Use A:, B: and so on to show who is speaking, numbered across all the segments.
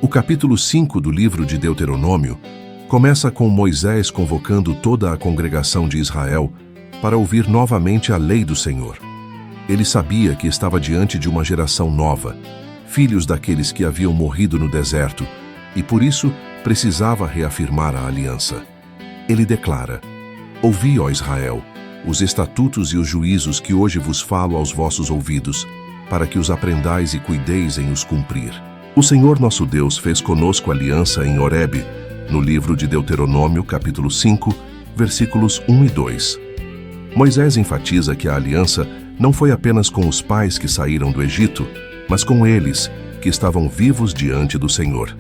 A: O capítulo 5 do livro de Deuteronômio começa com Moisés convocando toda a congregação de Israel para ouvir novamente a lei do Senhor. Ele sabia que estava diante de uma geração nova, filhos daqueles que haviam morrido no deserto, e por isso precisava reafirmar a aliança. Ele declara: Ouvi, ó Israel, os estatutos e os juízos que hoje vos falo aos vossos ouvidos, para que os aprendais e cuideis em os cumprir. O Senhor nosso Deus fez conosco aliança em Horebe, no livro de Deuteronômio, capítulo 5, versículos 1 e 2. Moisés enfatiza que a aliança não foi apenas com os pais que saíram do Egito, mas com eles, que estavam vivos diante do Senhor.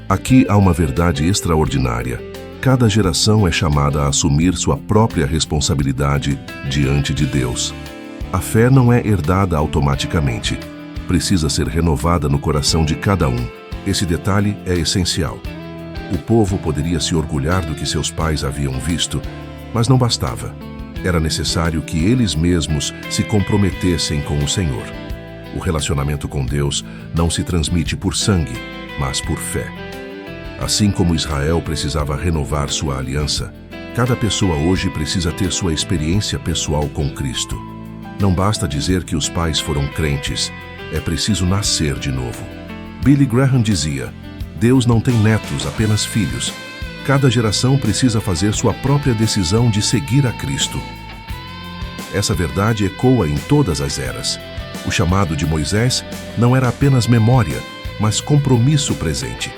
A: Aqui há uma verdade extraordinária. Cada geração é chamada a assumir sua própria responsabilidade diante de Deus. A fé não é herdada automaticamente. Precisa ser renovada no coração de cada um. Esse detalhe é essencial. O povo poderia se orgulhar do que seus pais haviam visto, mas não bastava. Era necessário que eles mesmos se comprometessem com o Senhor. O relacionamento com Deus não se transmite por sangue, mas por fé. Assim como Israel precisava renovar sua aliança, cada pessoa hoje precisa ter sua experiência pessoal com Cristo. Não basta dizer que os pais foram crentes, é preciso nascer de novo. Billy Graham dizia: Deus não tem netos, apenas filhos. Cada geração precisa fazer sua própria decisão de seguir a Cristo. Essa verdade ecoa em todas as eras. O chamado de Moisés não era apenas memória, mas compromisso presente.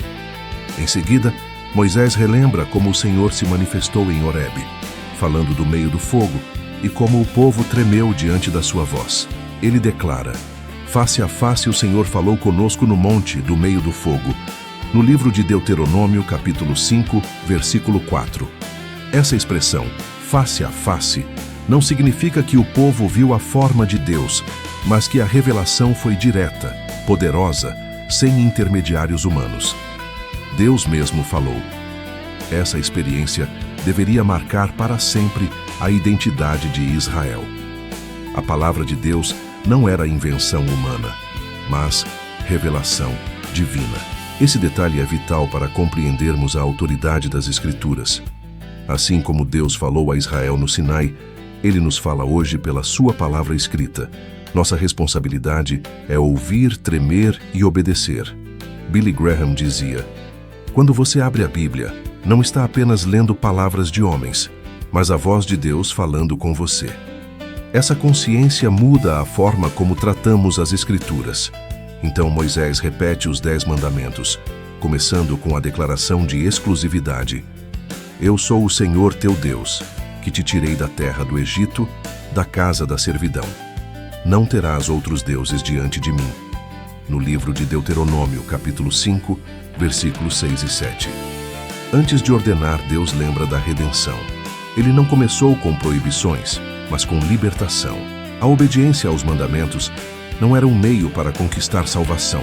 A: Em seguida, Moisés relembra como o Senhor se manifestou em Horebe, falando do meio do fogo, e como o povo tremeu diante da sua voz. Ele declara: Face a face o Senhor falou conosco no monte do meio do fogo, no livro de Deuteronômio, capítulo 5, versículo 4. Essa expressão, face a face, não significa que o povo viu a forma de Deus, mas que a revelação foi direta, poderosa, sem intermediários humanos. Deus mesmo falou. Essa experiência deveria marcar para sempre a identidade de Israel. A palavra de Deus não era invenção humana, mas revelação divina. Esse detalhe é vital para compreendermos a autoridade das Escrituras. Assim como Deus falou a Israel no Sinai, Ele nos fala hoje pela sua palavra escrita. Nossa responsabilidade é ouvir, tremer e obedecer. Billy Graham dizia: Quando você abre a Bíblia, não está apenas lendo palavras de homens, mas a voz de Deus falando com você. Essa consciência muda a forma como tratamos as Escrituras. Então Moisés repete os 10 mandamentos, começando com a declaração de exclusividade: Eu sou o Senhor teu Deus, que te tirei da terra do Egito, da casa da servidão. Não terás outros deuses diante de mim. No livro de Deuteronômio, capítulo 5, versículos 6 e 7. Antes de ordenar, Deus lembra da redenção. Ele não começou com proibições, mas com libertação. A obediência aos mandamentos não era um meio para conquistar salvação,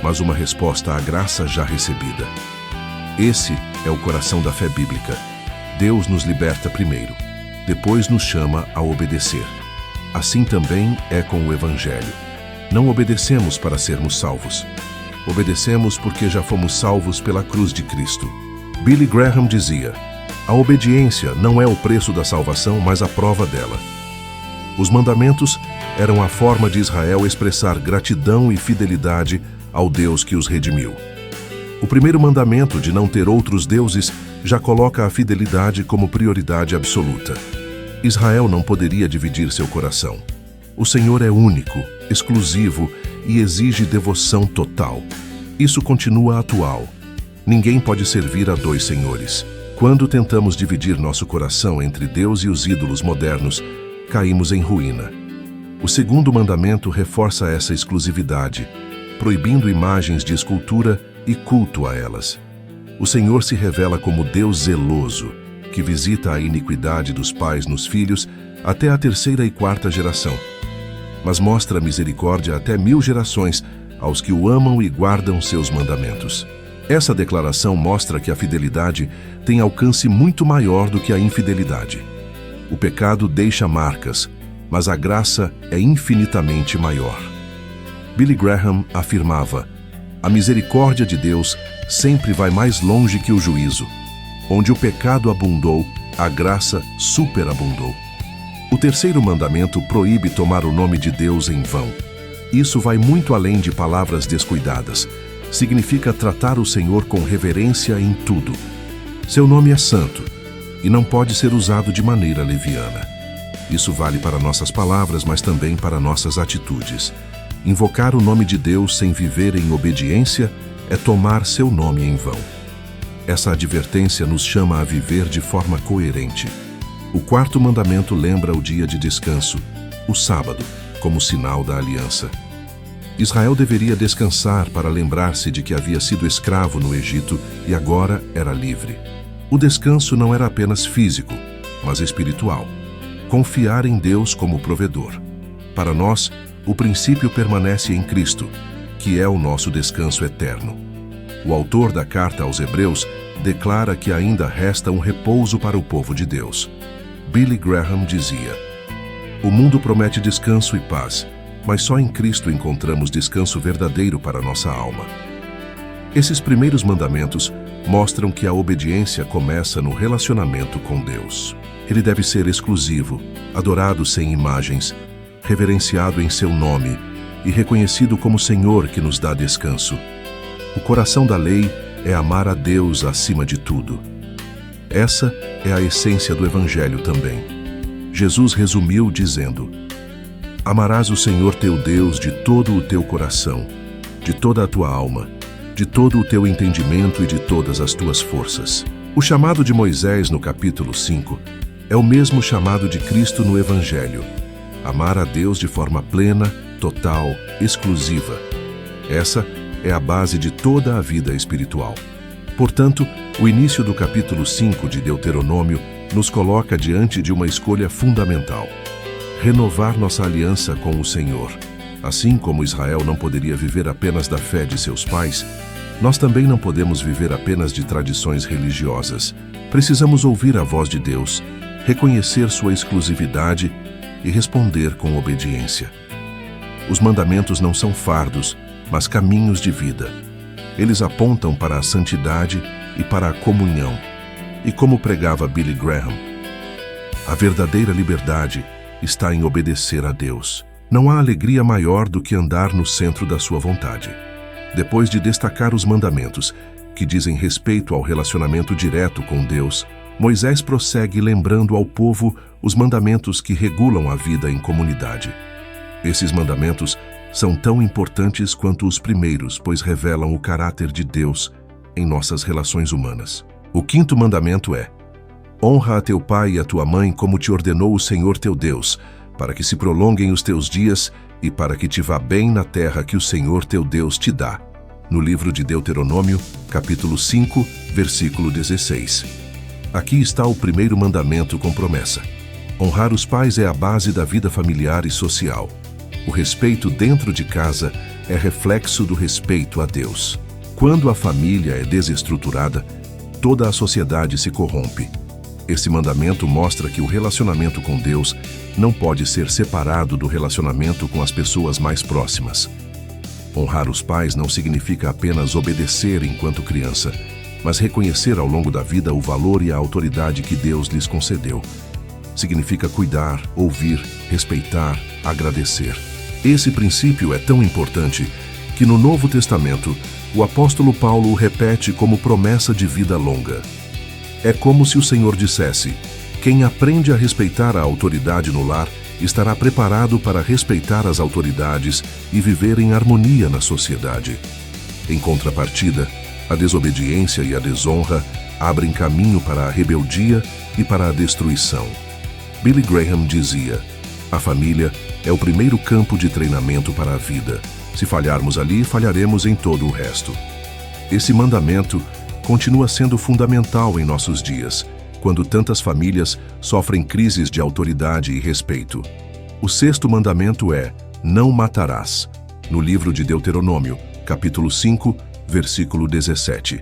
A: mas uma resposta à graça já recebida. Esse é o coração da fé bíblica. Deus nos liberta primeiro, depois nos chama a obedecer. Assim também é com o Evangelho. Não obedecemos para sermos salvos. Obedecemos porque já fomos salvos pela cruz de Cristo. Billy Graham dizia: A obediência não é o preço da salvação, mas a prova dela. Os mandamentos eram a forma de Israel expressar gratidão e fidelidade ao Deus que os redimiu. O primeiro mandamento de não ter outros deuses já coloca a fidelidade como prioridade absoluta. Israel não poderia dividir seu coração. O Senhor é único, exclusivo e exige devoção total. Isso continua atual. Ninguém pode servir a 2 senhores. Quando tentamos dividir nosso coração entre Deus e os ídolos modernos, caímos em ruína. O segundo mandamento reforça essa exclusividade, proibindo imagens de escultura e culto a elas. O Senhor se revela como Deus zeloso, que visita a iniquidade dos pais nos filhos até a 3ª e 4ª geração, mas mostra misericórdia até 1000 gerações aos que o amam e guardam seus mandamentos. Essa declaração mostra que a fidelidade tem alcance muito maior do que a infidelidade. O pecado deixa marcas, mas a graça é infinitamente maior. Billy Graham afirmava: A misericórdia de Deus sempre vai mais longe que o juízo. Onde o pecado abundou, a graça superabundou. O terceiro mandamento proíbe tomar o nome de Deus em vão. Isso vai muito além de palavras descuidadas. Significa tratar o Senhor com reverência em tudo. Seu nome é santo e não pode ser usado de maneira leviana. Isso vale para nossas palavras, mas também para nossas atitudes. Invocar o nome de Deus sem viver em obediência é tomar seu nome em vão. Essa advertência nos chama a viver de forma coerente. O quarto mandamento lembra o dia de descanso, o sábado, como sinal da aliança. Israel deveria descansar para lembrar-se de que havia sido escravo no Egito e agora era livre. O descanso não era apenas físico, mas espiritual. Confiar em Deus como provedor. Para nós, o princípio permanece em Cristo, que é o nosso descanso eterno. O autor da carta aos Hebreus declara que ainda resta um repouso para o povo de Deus. Billy Graham dizia: "O mundo promete descanso e paz, mas só em Cristo encontramos descanso verdadeiro para nossa alma." Esses primeiros mandamentos mostram que a obediência começa no relacionamento com Deus. Ele deve ser exclusivo, adorado sem imagens, reverenciado em seu nome e reconhecido como Senhor que nos dá descanso. O coração da lei é amar a Deus acima de tudo. Essa é a essência do Evangelho também. Jesus resumiu dizendo: "Amarás o Senhor teu Deus de todo o teu coração, de toda a tua alma, de todo o teu entendimento e de todas as tuas forças." O chamado de Moisés no capítulo 5 é o mesmo chamado de Cristo no Evangelho. Amar a Deus de forma plena, total, exclusiva. Essa é a base de toda a vida espiritual. Portanto, o início do capítulo 5 de Deuteronômio nos coloca diante de uma escolha fundamental: renovar nossa aliança com o Senhor. Assim como Israel não poderia viver apenas da fé de seus pais, nós também não podemos viver apenas de tradições religiosas. Precisamos ouvir a voz de Deus, reconhecer sua exclusividade e responder com obediência. Os mandamentos não são fardos, mas caminhos de vida. Eles apontam para a santidade e para a comunhão. E como pregava Billy Graham, a verdadeira liberdade está em obedecer a Deus. Não há alegria maior do que andar no centro da sua vontade. Depois de destacar os mandamentos, que dizem respeito ao relacionamento direto com Deus, Moisés prossegue lembrando ao povo os mandamentos que regulam a vida em comunidade. Esses mandamentos são tão importantes quanto os primeiros, pois revelam o caráter de Deus em nossas relações humanas. O quinto mandamento é: honra a teu pai e a tua mãe como te ordenou o Senhor teu Deus, para que se prolonguem os teus dias e para que te vá bem na terra que o Senhor teu Deus te dá. No livro de Deuteronômio, capítulo 5, versículo 16. Aqui está o primeiro mandamento com promessa. Honrar os pais é a base da vida familiar e social. O respeito dentro de casa é reflexo do respeito a Deus. Quando a família é desestruturada, toda a sociedade se corrompe. Esse mandamento mostra que o relacionamento com Deus não pode ser separado do relacionamento com as pessoas mais próximas. Honrar os pais não significa apenas obedecer enquanto criança, mas reconhecer ao longo da vida o valor e a autoridade que Deus lhes concedeu. Significa cuidar, ouvir, respeitar, agradecer. Esse princípio é tão importante que no Novo Testamento, o apóstolo Paulo o repete como promessa de vida longa. É como se o Senhor dissesse: quem aprende a respeitar a autoridade no lar estará preparado para respeitar as autoridades e viver em harmonia na sociedade. Em contrapartida, a desobediência e a desonra abrem caminho para a rebeldia e para a destruição. Billy Graham dizia: a família é o primeiro campo de treinamento para a vida. Se falharmos ali, falharemos em todo o resto. Esse mandamento continua sendo fundamental em nossos dias, quando tantas famílias sofrem crises de autoridade e respeito. O sexto mandamento é: não matarás. No livro de Deuteronômio, capítulo 5, versículo 17.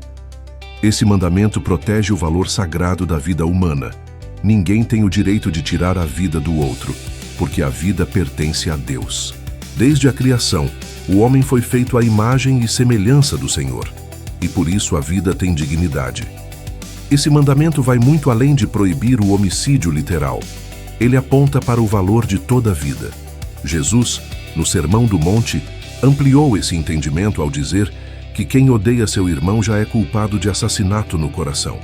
A: Esse mandamento protege o valor sagrado da vida humana. Ninguém tem o direito de tirar a vida do outro, porque a vida pertence a Deus. Desde a criação, O homem foi feito à imagem e semelhança do Senhor, e por isso a vida tem dignidade. Esse mandamento vai muito além de proibir o homicídio literal. Ele aponta para o valor de toda a vida. Jesus, no Sermão do Monte, ampliou esse entendimento ao dizer que quem odeia seu irmão já é culpado de assassinato no coração.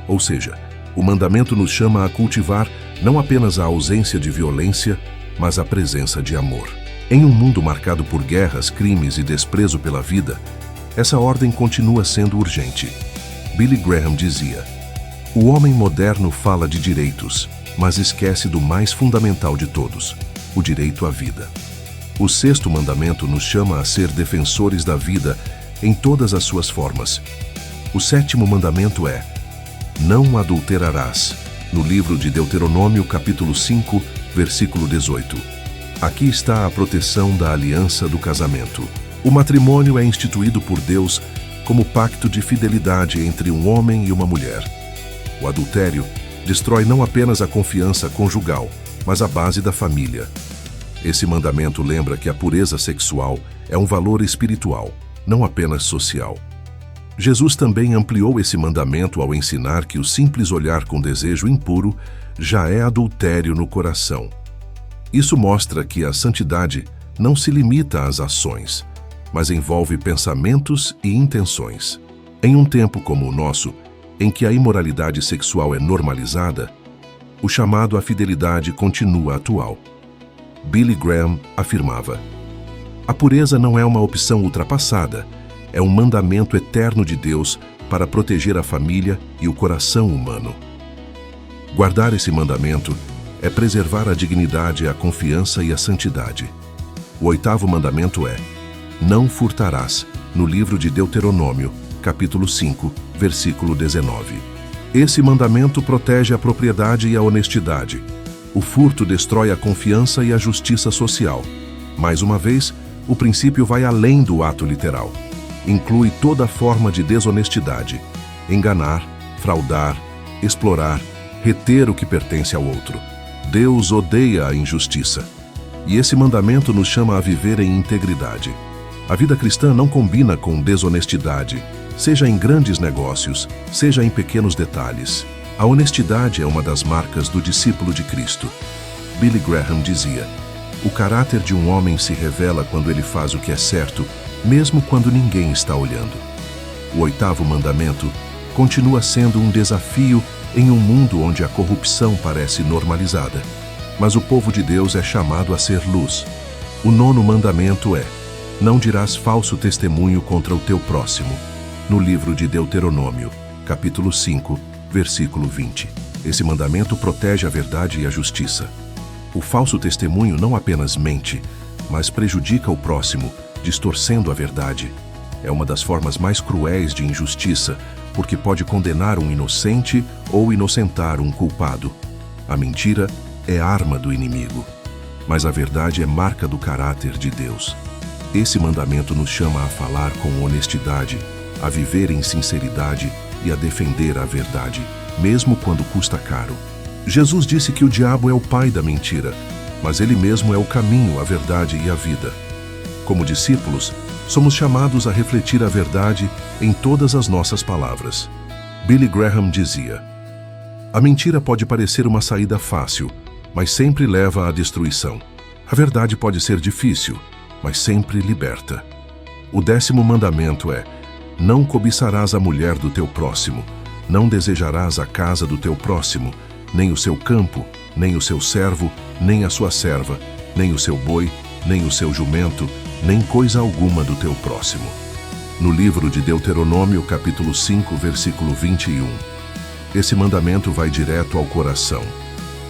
A: Ou seja, o mandamento nos chama a cultivar não apenas a ausência de violência, mas a presença de amor. Em um mundo marcado por guerras, crimes e desprezo pela vida, essa ordem continua sendo urgente. Billy Graham dizia: "O homem moderno fala de direitos, mas esquece do mais fundamental de todos, o direito à vida." O sexto mandamento nos chama a ser defensores da vida em todas as suas formas. O sétimo mandamento é: "Não adulterarás", no livro de Deuteronômio, capítulo 5, versículo 18. Aqui está a proteção da aliança do casamento. O matrimônio é instituído por Deus como pacto de fidelidade entre um homem e uma mulher. O adultério destrói não apenas a confiança conjugal, mas a base da família. Esse mandamento lembra que a pureza sexual é um valor espiritual, não apenas social. Jesus também ampliou esse mandamento ao ensinar que o simples olhar com desejo impuro já é adultério no coração. Isso mostra que a santidade não se limita às ações, mas envolve pensamentos e intenções. Em um tempo como o nosso, em que a imoralidade sexual é normalizada, o chamado à fidelidade continua atual. Billy Graham afirmava: "A pureza não é uma opção ultrapassada, é um mandamento eterno de Deus para proteger a família e o coração humano." Guardar esse mandamento é preservar a dignidade, a confiança e a santidade. O oitavo mandamento é: "Não furtarás", no livro de Deuteronômio, capítulo 5, versículo 19. Esse mandamento protege a propriedade e a honestidade. O furto destrói a confiança e a justiça social. Mais uma vez, o princípio vai além do ato literal. Inclui toda forma de desonestidade: enganar, fraudar, explorar, reter o que pertence ao outro. Deus odeia a injustiça. E esse mandamento nos chama a viver em integridade. A vida cristã não combina com desonestidade, seja em grandes negócios, seja em pequenos detalhes. A honestidade é uma das marcas do discípulo de Cristo. Billy Graham dizia: "O caráter de um homem se revela quando ele faz o que é certo, mesmo quando ninguém está olhando." O oitavo mandamento continua sendo um desafio em um mundo onde a corrupção parece normalizada. Mas o povo de Deus é chamado a ser luz. O nono mandamento é: "Não dirás falso testemunho contra o teu próximo", no livro de Deuteronômio, capítulo 5, versículo 20. Esse mandamento protege a verdade e a justiça. O falso testemunho não apenas mente, mas prejudica o próximo, distorcendo a verdade. É uma das formas mais cruéis de injustiça, porque pode condenar um inocente ou inocentar um culpado. A mentira é arma do inimigo, mas a verdade é marca do caráter de Deus. Esse mandamento nos chama a falar com honestidade, a viver em sinceridade e a defender a verdade, mesmo quando custa caro. Jesus disse que o diabo é o pai da mentira, mas ele mesmo é o caminho, a verdade e a vida. Como discípulos, somos chamados a refletir a verdade em todas as nossas palavras. Billy Graham dizia: "A mentira pode parecer uma saída fácil, mas sempre leva à destruição. A verdade pode ser difícil, mas sempre liberta." O 10º mandamento é: "Não cobiçarás a mulher do teu próximo, não desejarás a casa do teu próximo, nem o seu campo, nem o seu servo, nem a sua serva, nem o seu boi, nem o seu jumento, nem coisa alguma do teu próximo." No livro de Deuteronômio, capítulo 5, versículo 21. Esse mandamento vai direto ao coração.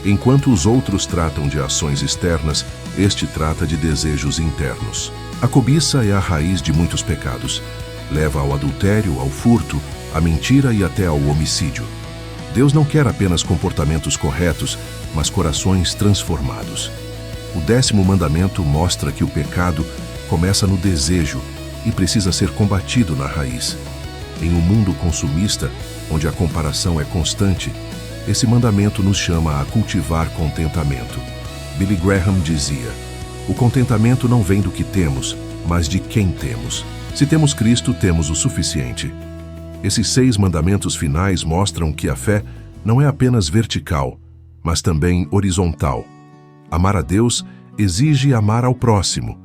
A: Enquanto os outros tratam de ações externas, este trata de desejos internos. A cobiça é a raiz de muitos pecados. Leva ao adultério, ao furto, à mentira e até ao homicídio. Deus não quer apenas comportamentos corretos, mas corações transformados. O 10º mandamento mostra que o pecado começa no desejo e precisa ser combatido na raiz. Em um mundo consumista, onde a comparação é constante, esse mandamento nos chama a cultivar contentamento. Billy Graham dizia: "O contentamento não vem do que temos, mas de quem temos. Se temos Cristo, temos o suficiente. Esses 6 mandamentos finais mostram que a fé não é apenas vertical, mas também horizontal. Amar a Deus exige amar ao próximo.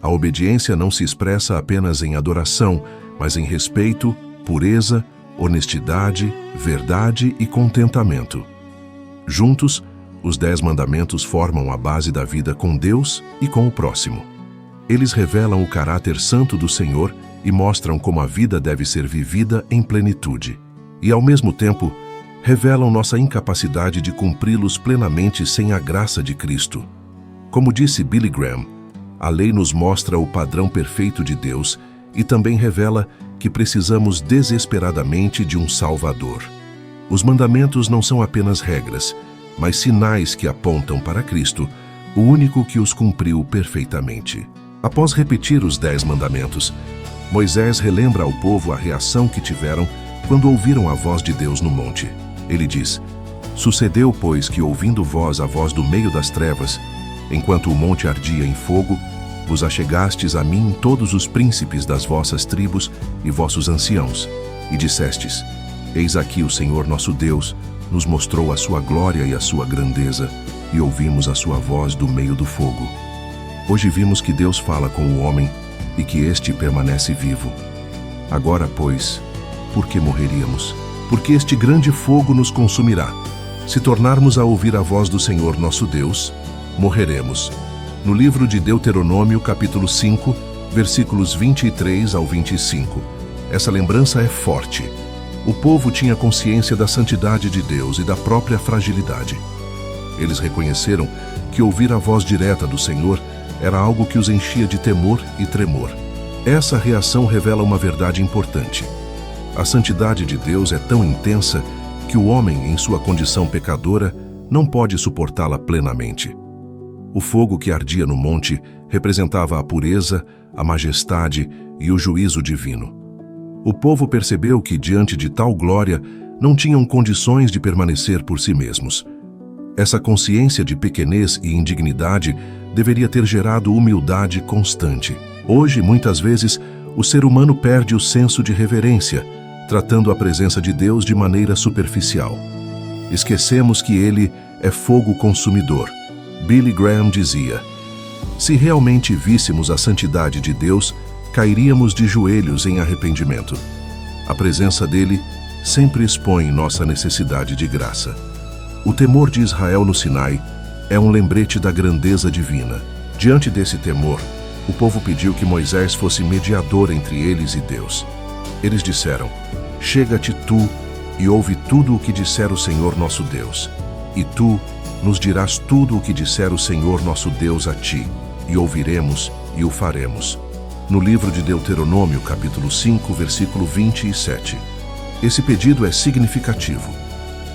A: A obediência não se expressa apenas em adoração, mas em respeito, pureza, honestidade, verdade e contentamento. Juntos, os 10 mandamentos formam a base da vida com Deus e com o próximo. Eles revelam o caráter santo do Senhor e mostram como a vida deve ser vivida em plenitude. E, ao mesmo tempo, revelam nossa incapacidade de cumpri-los plenamente sem a graça de Cristo. Como disse Billy Graham, a lei nos mostra o padrão perfeito de Deus e também revela que precisamos desesperadamente de um Salvador. Os mandamentos não são apenas regras, mas sinais que apontam para Cristo, o único que os cumpriu perfeitamente. Após repetir os 10 mandamentos, Moisés relembra ao povo a reação que tiveram quando ouviram a voz de Deus no monte. Ele diz: "Sucedeu, pois, que ouvindo vós a voz do meio das trevas, enquanto o monte ardia em fogo, vos achegastes a mim todos os príncipes das vossas tribos e vossos anciãos, e dissestes: Eis aqui o Senhor nosso Deus nos mostrou a sua glória e a sua grandeza, e ouvimos a sua voz do meio do fogo. Hoje vimos que Deus fala com o homem e que este permanece vivo. Agora, pois, por que morreríamos? Porque este grande fogo nos consumirá. Se tornarmos a ouvir a voz do Senhor nosso Deus, morreremos." No livro de Deuteronômio, capítulo 5, versículos 23 ao 25. Essa lembrança é forte. O povo tinha consciência da santidade de Deus e da própria fragilidade. Eles reconheceram que ouvir a voz direta do Senhor era algo que os enchia de temor e tremor. Essa reação revela uma verdade importante. A santidade de Deus é tão intensa que o homem, em sua condição pecadora, não pode suportá-la plenamente. O fogo que ardia no monte representava a pureza, a majestade e o juízo divino. O povo percebeu que, diante de tal glória, não tinham condições de permanecer por si mesmos. Essa consciência de pequenez e indignidade deveria ter gerado humildade constante. Hoje, muitas vezes, o ser humano perde o senso de reverência, tratando a presença de Deus de maneira superficial. Esquecemos que Ele é fogo consumidor. Billy Graham dizia: "Se realmente víssemos a santidade de Deus, cairíamos de joelhos em arrependimento. A presença dele sempre expõe nossa necessidade de graça." O temor de Israel no Sinai é um lembrete da grandeza divina. Diante desse temor, o povo pediu que Moisés fosse mediador entre eles e Deus. Eles disseram: "Chega-te tu e ouve tudo o que disser o Senhor nosso Deus. E tu nos dirás tudo o que disser o Senhor nosso Deus a ti, e ouviremos e o faremos." No livro de Deuteronômio, capítulo 5, versículo 27. Esse pedido é significativo.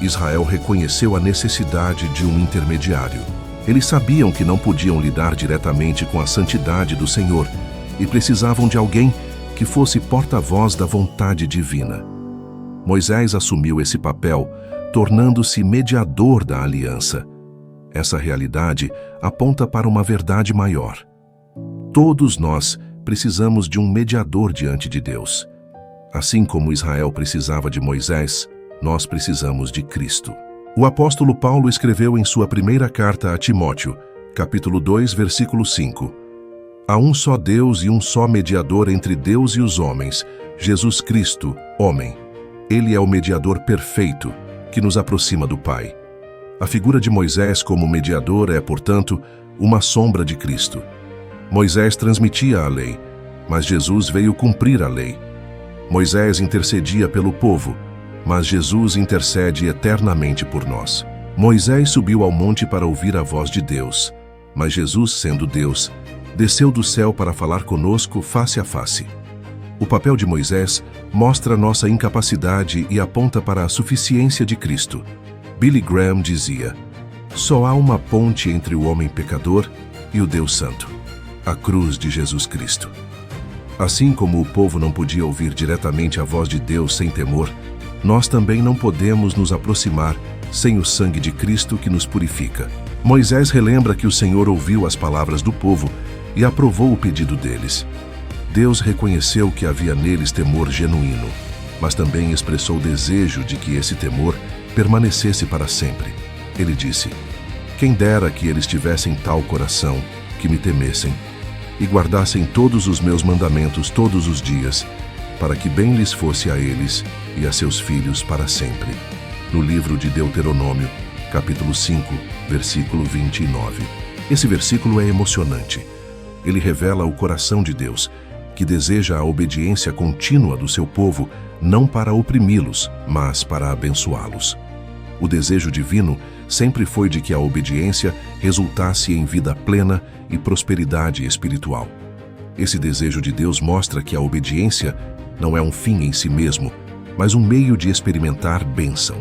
A: Israel reconheceu a necessidade de um intermediário. Eles sabiam que não podiam lidar diretamente com a santidade do Senhor e precisavam de alguém que fosse porta-voz da vontade divina. Moisés assumiu esse papel, tornando-se mediador da aliança. Essa realidade aponta para uma verdade maior. Todos nós precisamos de um mediador diante de Deus. Assim como Israel precisava de Moisés, nós precisamos de Cristo. O apóstolo Paulo escreveu em sua primeira carta a Timóteo, capítulo 2, versículo 5: "Há um só Deus e um só mediador entre Deus e os homens, Jesus Cristo, homem. Ele é o mediador perfeito, que nos aproxima do Pai." A figura de Moisés como mediador é, portanto, uma sombra de Cristo. Moisés transmitia a lei, mas Jesus veio cumprir a lei. Moisés intercedia pelo povo, mas Jesus intercede eternamente por nós. Moisés subiu ao monte para ouvir a voz de Deus, mas Jesus, sendo Deus, desceu do céu para falar conosco face a face. O papel de Moisés mostra nossa incapacidade e aponta para a suficiência de Cristo. Billy Graham dizia: "Só há uma ponte entre o homem pecador e o Deus Santo: a cruz de Jesus Cristo." Assim como o povo não podia ouvir diretamente a voz de Deus sem temor, nós também não podemos nos aproximar sem o sangue de Cristo que nos purifica. Moisés relembra que o Senhor ouviu as palavras do povo e aprovou o pedido deles. Deus reconheceu que havia neles temor genuíno, mas também expressou desejo de que esse temor permanecesse para sempre. Ele disse: quem dera que eles tivessem tal coração, que me temessem, e guardassem todos os meus mandamentos todos os dias, para que bem lhes fosse a eles e a seus filhos para sempre. No livro de Deuteronômio, capítulo 5, versículo 29. Esse versículo é emocionante. Ele revela o coração de Deus, que deseja a obediência contínua do seu povo, não para oprimi-los, mas para abençoá-los. O desejo divino sempre foi de que a obediência resultasse em vida plena e prosperidade espiritual. Esse desejo de Deus mostra que a obediência não é um fim em si mesmo, mas um meio de experimentar bênção.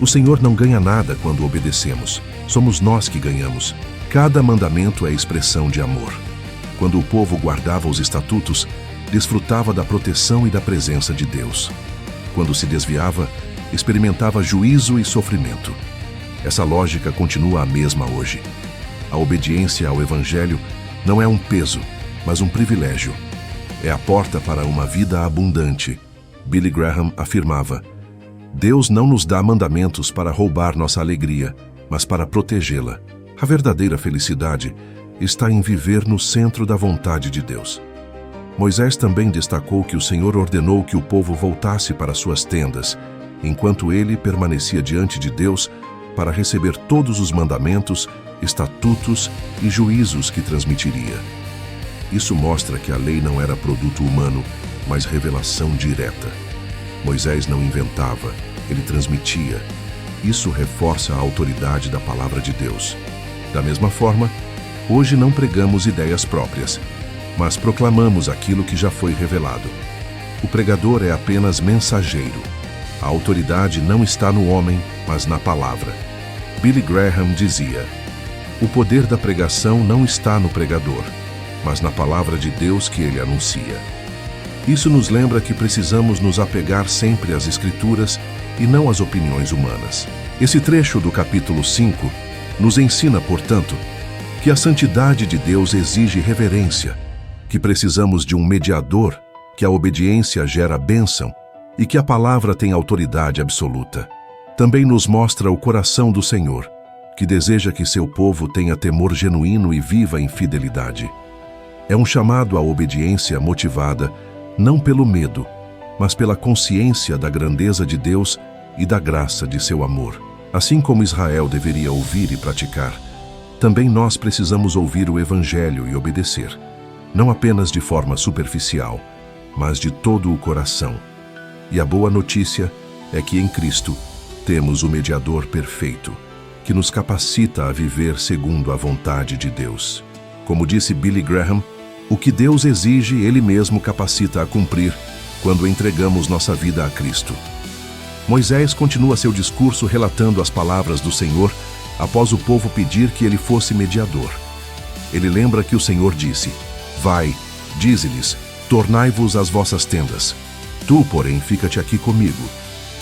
A: O Senhor não ganha nada quando obedecemos, somos nós que ganhamos. Cada mandamento é expressão de amor. Quando o povo guardava os estatutos, desfrutava da proteção e da presença de Deus. Quando se desviava, experimentava juízo e sofrimento. Essa lógica continua a mesma hoje. A obediência ao Evangelho não é um peso, mas um privilégio. É a porta para uma vida abundante. Billy Graham afirmava: Deus não nos dá mandamentos para roubar nossa alegria, mas para protegê-la. A verdadeira felicidade está em viver no centro da vontade de Deus. Moisés também destacou que o Senhor ordenou que o povo voltasse para suas tendas, enquanto ele permanecia diante de Deus para receber todos os mandamentos, estatutos e juízos que transmitiria. Isso mostra que a lei não era produto humano, mas revelação direta. Moisés não inventava, ele transmitia. Isso reforça a autoridade da palavra de Deus. Da mesma forma, hoje não pregamos ideias próprias, mas proclamamos aquilo que já foi revelado. O pregador é apenas mensageiro. A autoridade não está no homem, mas na palavra. Billy Graham dizia: o poder da pregação não está no pregador, mas na palavra de Deus que ele anuncia. Isso nos lembra que precisamos nos apegar sempre às Escrituras e não às opiniões humanas. Esse trecho do capítulo 5 nos ensina, portanto, que a santidade de Deus exige reverência, que precisamos de um mediador, que a obediência gera bênção e que a palavra tem autoridade absoluta. Também nos mostra o coração do Senhor, que deseja que seu povo tenha temor genuíno e viva em fidelidade. É um chamado à obediência motivada não pelo medo, mas pela consciência da grandeza de Deus e da graça de seu amor. Assim como Israel deveria ouvir e praticar, também nós precisamos ouvir o Evangelho e obedecer, não apenas de forma superficial, mas de todo o coração. E a boa notícia é que em Cristo temos o mediador perfeito, que nos capacita a viver segundo a vontade de Deus. Como disse Billy Graham, o que Deus exige, Ele mesmo capacita a cumprir quando entregamos nossa vida a Cristo. Moisés continua seu discurso relatando as palavras do Senhor após o povo pedir que ele fosse mediador. Ele lembra que o Senhor disse: vai, dize-lhes, tornai-vos as vossas tendas. Tu, porém, fica-te aqui comigo,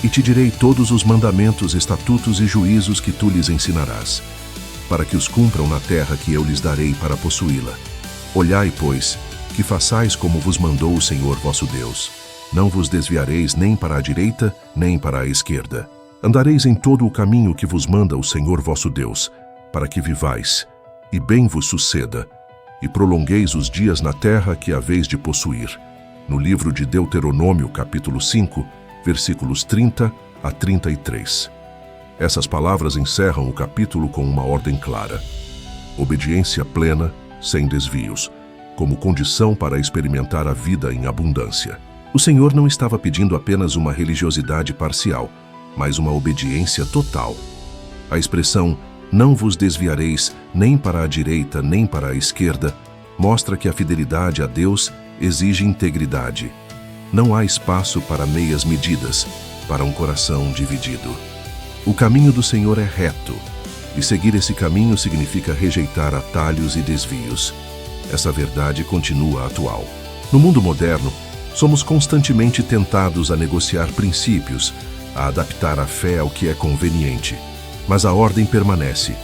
A: e te direi todos os mandamentos, estatutos e juízos que tu lhes ensinarás, para que os cumpram na terra que eu lhes darei para possuí-la. Olhai, pois, que façais como vos mandou o Senhor vosso Deus. Não vos desviareis nem para a direita, nem para a esquerda. Andareis em todo o caminho que vos manda o Senhor vosso Deus, para que vivais, e bem vos suceda, e prolongueis os dias na terra que haveis de possuir. No livro de Deuteronômio, capítulo 5, versículos 30 a 33. Essas palavras encerram o capítulo com uma ordem clara: obediência plena, sem desvios, como condição para experimentar a vida em abundância. O Senhor não estava pedindo apenas uma religiosidade parcial, mas uma obediência total. A expressão "não vos desviareis nem para a direita nem para a esquerda" mostra que a fidelidade a Deus exige integridade. Não há espaço para meias medidas, para um coração dividido. O caminho do Senhor é reto, e seguir esse caminho significa rejeitar atalhos e desvios. Essa verdade continua atual. No mundo moderno, somos constantemente tentados a negociar princípios, a adaptar a fé ao que é conveniente. Mas a ordem permanece: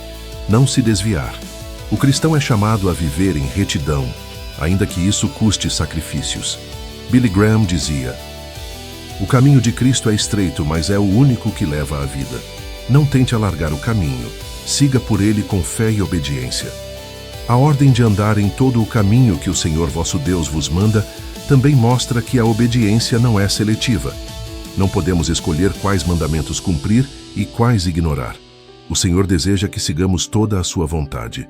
A: não se desviar. O cristão é chamado a viver em retidão, ainda que isso custe sacrifícios. Billy Graham dizia: "O caminho de Cristo é estreito, mas é o único que leva à vida. Não tente alargar o caminho, siga por ele com fé e obediência." A ordem de andar em todo o caminho que o Senhor vosso Deus vos manda também mostra que a obediência não é seletiva. Não podemos escolher quais mandamentos cumprir e quais ignorar. O Senhor deseja que sigamos toda a sua vontade.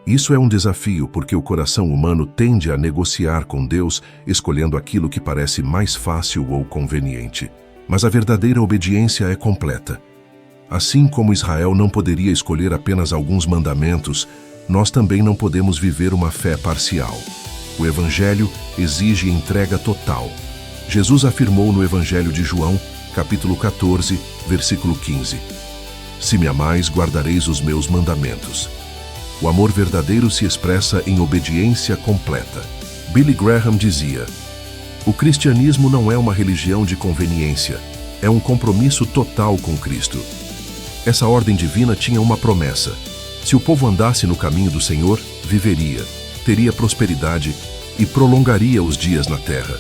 A: Isso é um desafio porque o coração humano tende a negociar com Deus, escolhendo aquilo que parece mais fácil ou conveniente. Mas a verdadeira obediência é completa. Assim como Israel não poderia escolher apenas alguns mandamentos, nós também não podemos viver uma fé parcial. O Evangelho exige entrega total. Jesus afirmou no Evangelho de João, capítulo 14, versículo 15: "Se me amais, guardareis os meus mandamentos." O amor verdadeiro se expressa em obediência completa. Billy Graham dizia: "O cristianismo não é uma religião de conveniência, é um compromisso total com Cristo." Essa ordem divina tinha uma promessa: se o povo andasse no caminho do Senhor, viveria, teria prosperidade e prolongaria os dias na terra.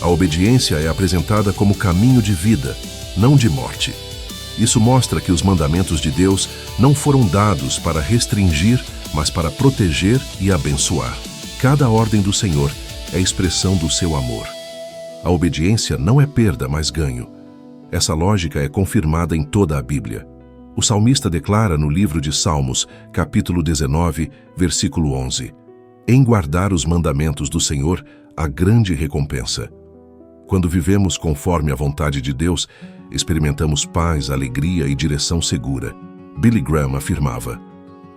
A: A obediência é apresentada como caminho de vida, não de morte. Isso mostra que os mandamentos de Deus não foram dados para restringir, mas para proteger e abençoar. Cada ordem do Senhor é expressão do seu amor. A obediência não é perda, mas ganho. Essa lógica é confirmada em toda a Bíblia. O salmista declara no livro de Salmos, capítulo 19, versículo 11: "Em guardar os mandamentos do Senhor, há grande recompensa." Quando vivemos conforme a vontade de Deus, experimentamos paz, alegria e direção segura. Billy Graham afirmava: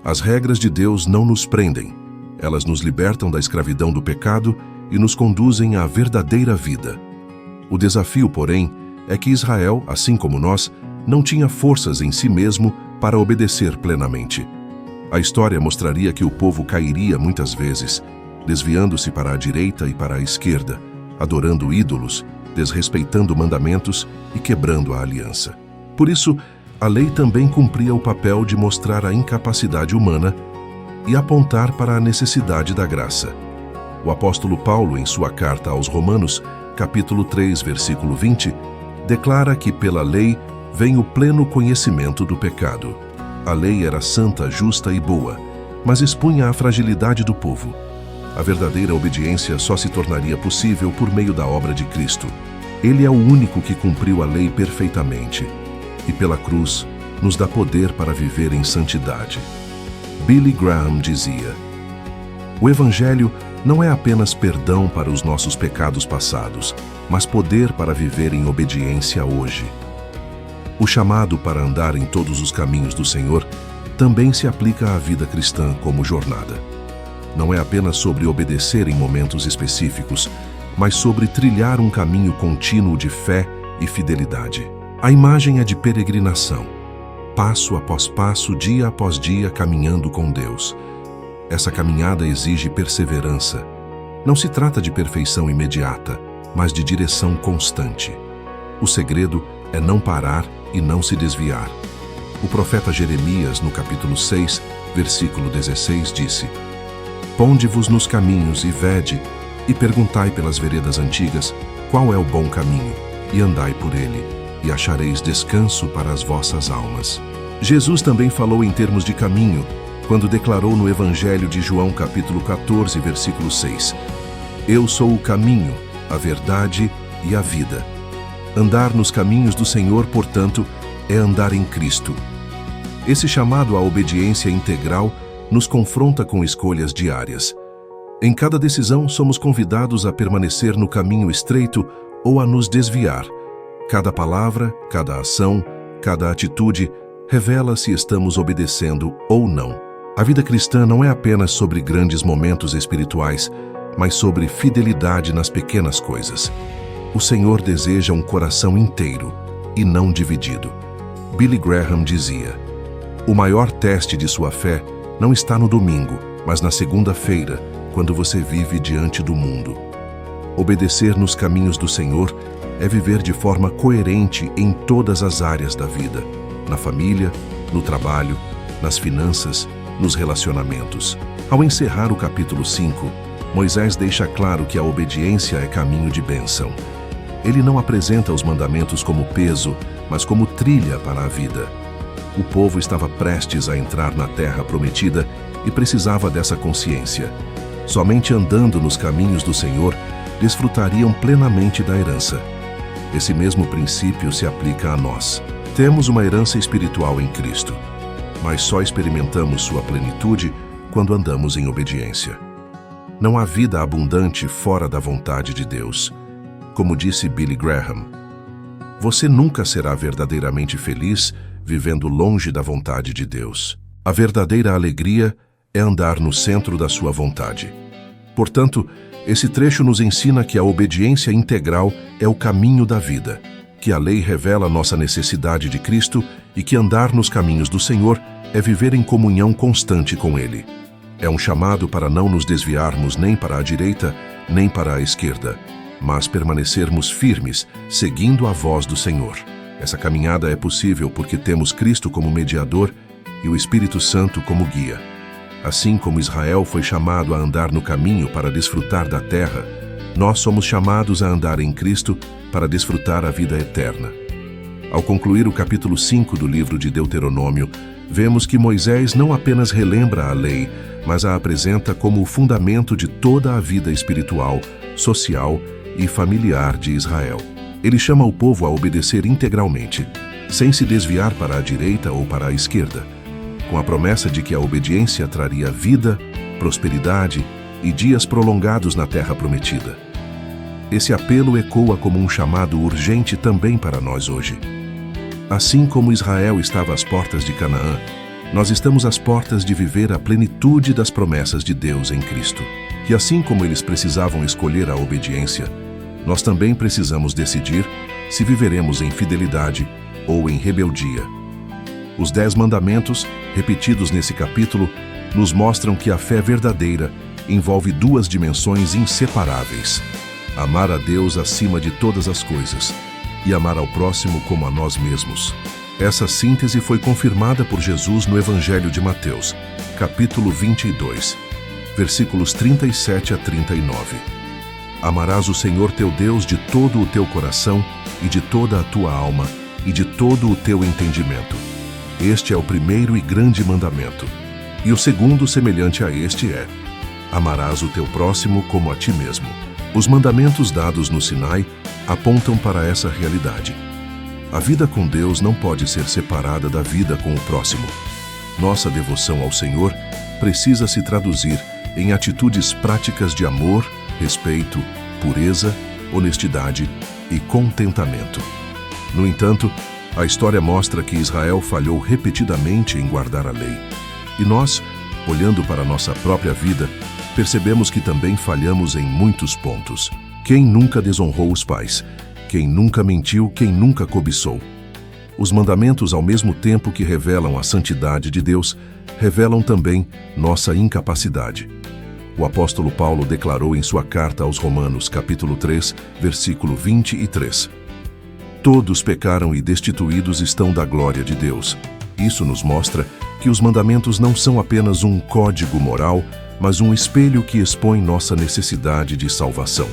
A: "As regras de Deus não nos prendem. Elas nos libertam da escravidão do pecado e nos conduzem à verdadeira vida." O desafio, porém, é que Israel, assim como nós, não tinha forças em si mesmo para obedecer plenamente. A história mostraria que o povo cairia muitas vezes, desviando-se para a direita e para a esquerda, adorando ídolos, desrespeitando mandamentos e quebrando a aliança. Por isso, a lei também cumpria o papel de mostrar a incapacidade humana e apontar para a necessidade da graça. O apóstolo Paulo, em sua carta aos Romanos, capítulo 3, versículo 20, declara que pela lei vem o pleno conhecimento do pecado. A lei era santa, justa e boa, mas expunha a fragilidade do povo. A verdadeira obediência só se tornaria possível por meio da obra de Cristo. Ele é o único que cumpriu a lei perfeitamente e pela cruz nos dá poder para viver em santidade. Billy Graham dizia: "O Evangelho não é apenas perdão para os nossos pecados passados, mas poder para viver em obediência hoje." O chamado para andar em todos os caminhos do Senhor também se aplica à vida cristã como jornada. Não é apenas sobre obedecer em momentos específicos, mas sobre trilhar um caminho contínuo de fé e fidelidade. A imagem é de peregrinação, passo após passo, dia após dia, caminhando com Deus. Essa caminhada exige perseverança. Não se trata de perfeição imediata, mas de direção constante. O segredo é não parar e não se desviar. O profeta Jeremias, no capítulo 6, versículo 16, disse: "Ponde-vos nos caminhos e vede, e perguntai pelas veredas antigas qual é o bom caminho, e andai por ele, e achareis descanso para as vossas almas." Jesus também falou em termos de caminho, quando declarou no Evangelho de João, capítulo 14, versículo 6: "Eu sou o caminho, a verdade e a vida." Andar nos caminhos do Senhor, portanto, é andar em Cristo. Esse chamado à obediência integral nos confronta com escolhas diárias. Em cada decisão, somos convidados a permanecer no caminho estreito ou a nos desviar. Cada palavra, cada ação, cada atitude revela se estamos obedecendo ou não. A vida cristã não é apenas sobre grandes momentos espirituais, mas sobre fidelidade nas pequenas coisas. O Senhor deseja um coração inteiro e não dividido. Billy Graham dizia: "O maior teste de sua fé não está no domingo, mas na segunda-feira, quando você vive diante do mundo." Obedecer nos caminhos do Senhor é viver de forma coerente em todas as áreas da vida, na família, no trabalho, nas finanças nos relacionamentos. Ao encerrar o capítulo 5, Moisés deixa claro que a obediência é caminho de bênção. Ele não apresenta os mandamentos como peso, mas como trilha para a vida. O povo estava prestes a entrar na terra prometida e precisava dessa consciência. Somente andando nos caminhos do Senhor, desfrutariam plenamente da herança. Esse mesmo princípio se aplica a nós. Temos uma herança espiritual em Cristo, mas só experimentamos sua plenitude quando andamos em obediência. Não há vida abundante fora da vontade de Deus. Como disse Billy Graham, você nunca será verdadeiramente feliz vivendo longe da vontade de Deus. A verdadeira alegria é andar no centro da sua vontade. Portanto, esse trecho nos ensina que a obediência integral é o caminho da vida, que a lei revela nossa necessidade de Cristo e que andar nos caminhos do Senhor é viver em comunhão constante com Ele. É um chamado para não nos desviarmos nem para a direita, nem para a esquerda, mas permanecermos firmes, seguindo a voz do Senhor. Essa caminhada é possível porque temos Cristo como mediador e o Espírito Santo como guia. Assim como Israel foi chamado a andar no caminho para desfrutar da terra, nós somos chamados a andar em Cristo para desfrutar a vida eterna. Ao concluir o capítulo 5 do livro de Deuteronômio, vemos que Moisés não apenas relembra a lei, mas a apresenta como o fundamento de toda a vida espiritual, social e familiar de Israel. Ele chama o povo a obedecer integralmente, sem se desviar para a direita ou para a esquerda, com a promessa de que a obediência traria vida, prosperidade e dias prolongados na terra prometida. Esse apelo ecoa como um chamado urgente também para nós hoje. Assim como Israel estava às portas de Canaã, nós estamos às portas de viver a plenitude das promessas de Deus em Cristo. E assim como eles precisavam escolher a obediência, nós também precisamos decidir se viveremos em fidelidade ou em rebeldia. Os 10 mandamentos, repetidos nesse capítulo, nos mostram que a fé verdadeira envolve 2 dimensões inseparáveis: amar a Deus acima de todas as coisas e amar ao próximo como a nós mesmos. Essa síntese foi confirmada por Jesus no Evangelho de Mateus, capítulo 22, versículos 37 a 39. Amarás o Senhor teu Deus de todo o teu coração e de toda a tua alma e de todo o teu entendimento. Este é o primeiro e grande mandamento. E o segundo, semelhante a este, é: amarás o teu próximo como a ti mesmo. Os mandamentos dados no Sinai apontam para essa realidade. A vida com Deus não pode ser separada da vida com o próximo. Nossa devoção ao Senhor precisa se traduzir em atitudes práticas de amor, respeito, pureza, honestidade e contentamento. No entanto, a história mostra que Israel falhou repetidamente em guardar a lei. E nós, olhando para nossa própria vida, percebemos que também falhamos em muitos pontos. Quem nunca desonrou os pais? Quem nunca mentiu? Quem nunca cobiçou? Os mandamentos, ao mesmo tempo que revelam a santidade de Deus, revelam também nossa incapacidade. O apóstolo Paulo declarou em sua carta aos Romanos, capítulo 3, versículo 23: Todos pecaram e destituídos estão da glória de Deus. Isso nos mostra que os mandamentos não são apenas um código moral, mas um espelho que expõe nossa necessidade de salvação.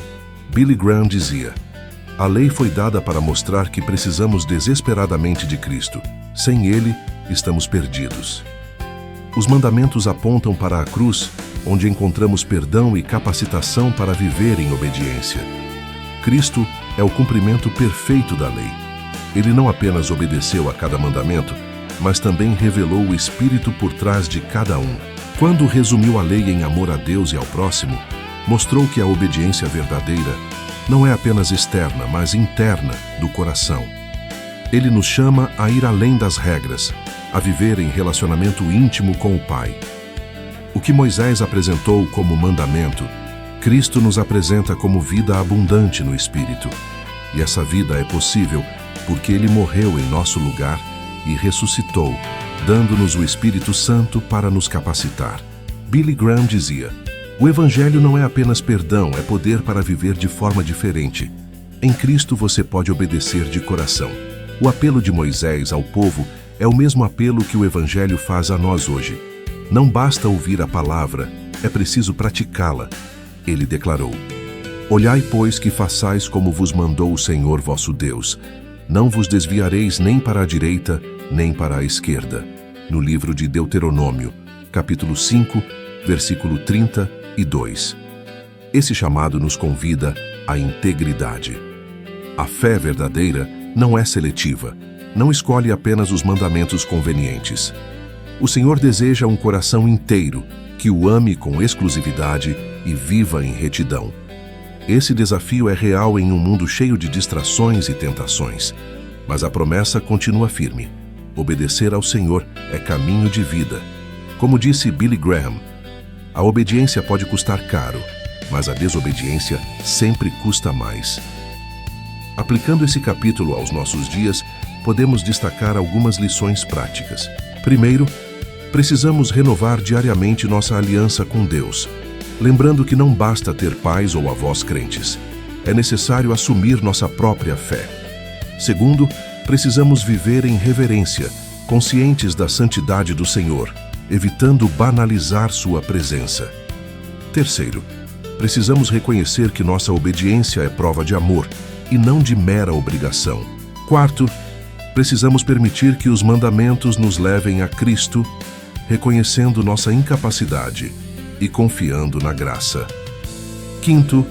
A: Billy Graham dizia: a lei foi dada para mostrar que precisamos desesperadamente de Cristo. Sem Ele, estamos perdidos. Os mandamentos apontam para a cruz, onde encontramos perdão e capacitação para viver em obediência. Cristo é o cumprimento perfeito da lei. Ele não apenas obedeceu a cada mandamento, mas também revelou o Espírito por trás de cada um. Quando resumiu a lei em amor a Deus e ao próximo, mostrou que a obediência verdadeira não é apenas externa, mas interna do coração. Ele nos chama a ir além das regras, a viver em relacionamento íntimo com o Pai. O que Moisés apresentou como mandamento, Cristo nos apresenta como vida abundante no Espírito. E essa vida é possível porque Ele morreu em nosso lugar e ressuscitou, dando-nos o Espírito Santo para nos capacitar. Billy Graham dizia: o Evangelho não é apenas perdão, é poder para viver de forma diferente. Em Cristo você pode obedecer de coração. O apelo de Moisés ao povo é o mesmo apelo que o Evangelho faz a nós hoje. Não basta ouvir a palavra, é preciso praticá-la. Ele declarou: Olhai, pois, que façais como vos mandou o Senhor vosso Deus. Não vos desviareis nem para a direita, nem para a esquerda. No livro de Deuteronômio, capítulo 5, versículo 32. Esse chamado nos convida à integridade. A fé verdadeira não é seletiva, não escolhe apenas os mandamentos convenientes. O Senhor deseja um coração inteiro, que o ame com exclusividade e viva em retidão. Esse desafio é real em um mundo cheio de distrações e tentações, mas a promessa continua firme. Obedecer ao Senhor é caminho de vida. Como disse Billy Graham, a obediência pode custar caro, mas a desobediência sempre custa mais. Aplicando esse capítulo aos nossos dias, podemos destacar algumas lições práticas. Primeiro, precisamos renovar diariamente nossa aliança com Deus, lembrando que não basta ter pais ou avós crentes. É necessário assumir nossa própria fé. Segundo, precisamos viver em reverência, conscientes da santidade do Senhor, evitando banalizar sua presença. Terceiro, precisamos reconhecer que nossa obediência é prova de amor e não de mera obrigação. Quarto, precisamos permitir que os mandamentos nos levem a Cristo, reconhecendo nossa incapacidade e confiando na graça. Quinto,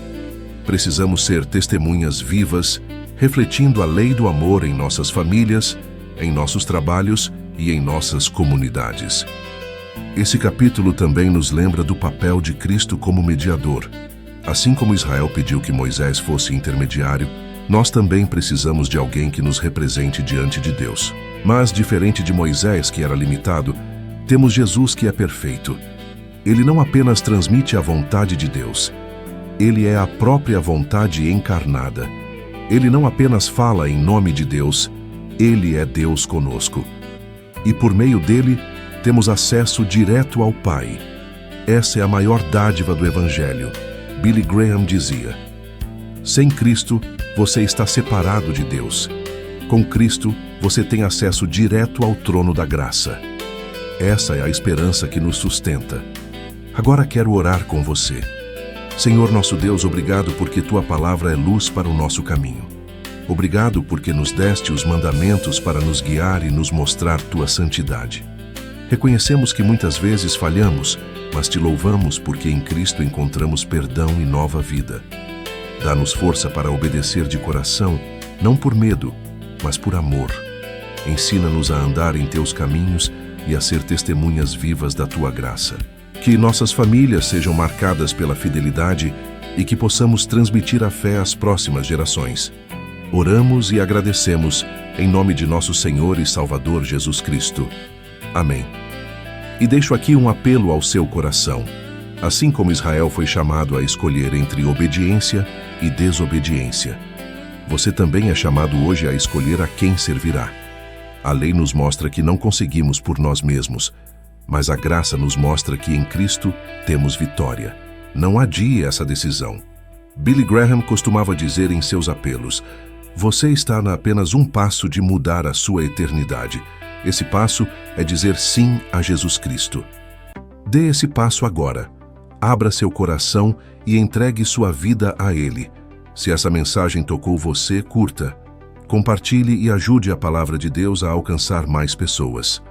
A: precisamos ser testemunhas vivas, refletindo a lei do amor em nossas famílias, em nossos trabalhos e em nossas comunidades. Esse capítulo também nos lembra do papel de Cristo como mediador. Assim como Israel pediu que Moisés fosse intermediário, nós também precisamos de alguém que nos represente diante de Deus. Mas, diferente de Moisés, que era limitado, temos Jesus, que é perfeito. Ele não apenas transmite a vontade de Deus, ele é a própria vontade encarnada. Ele não apenas fala em nome de Deus, ele é Deus conosco. E por meio dele, temos acesso direto ao Pai. Essa é a maior dádiva do Evangelho. Billy Graham dizia: sem Cristo, você está separado de Deus. Com Cristo, você tem acesso direto ao trono da graça. Essa é a esperança que nos sustenta. Agora quero orar com você. Senhor nosso Deus, obrigado porque Tua palavra é luz para o nosso caminho. Obrigado porque nos deste os mandamentos para nos guiar e nos mostrar Tua santidade. Reconhecemos que muitas vezes falhamos, mas Te louvamos porque em Cristo encontramos perdão e nova vida. Dá-nos força para obedecer de coração, não por medo, mas por amor. Ensina-nos a andar em Teus caminhos e a ser testemunhas vivas da Tua graça. Que nossas famílias sejam marcadas pela fidelidade e que possamos transmitir a fé às próximas gerações. Oramos e agradecemos em nome de nosso Senhor e Salvador Jesus Cristo. Amém. E deixo aqui um apelo ao seu coração. Assim como Israel foi chamado a escolher entre obediência e desobediência, você também é chamado hoje a escolher a quem servirá. A lei nos mostra que não conseguimos por nós mesmos, mas a graça nos mostra que em Cristo temos vitória. Não adie essa decisão. Billy Graham costumava dizer em seus apelos: você está a apenas um passo de mudar a sua eternidade. Esse passo é dizer sim a Jesus Cristo. Dê esse passo agora. Abra seu coração e entregue sua vida a Ele. Se essa mensagem tocou você, curta, compartilhe e ajude a palavra de Deus a alcançar mais pessoas.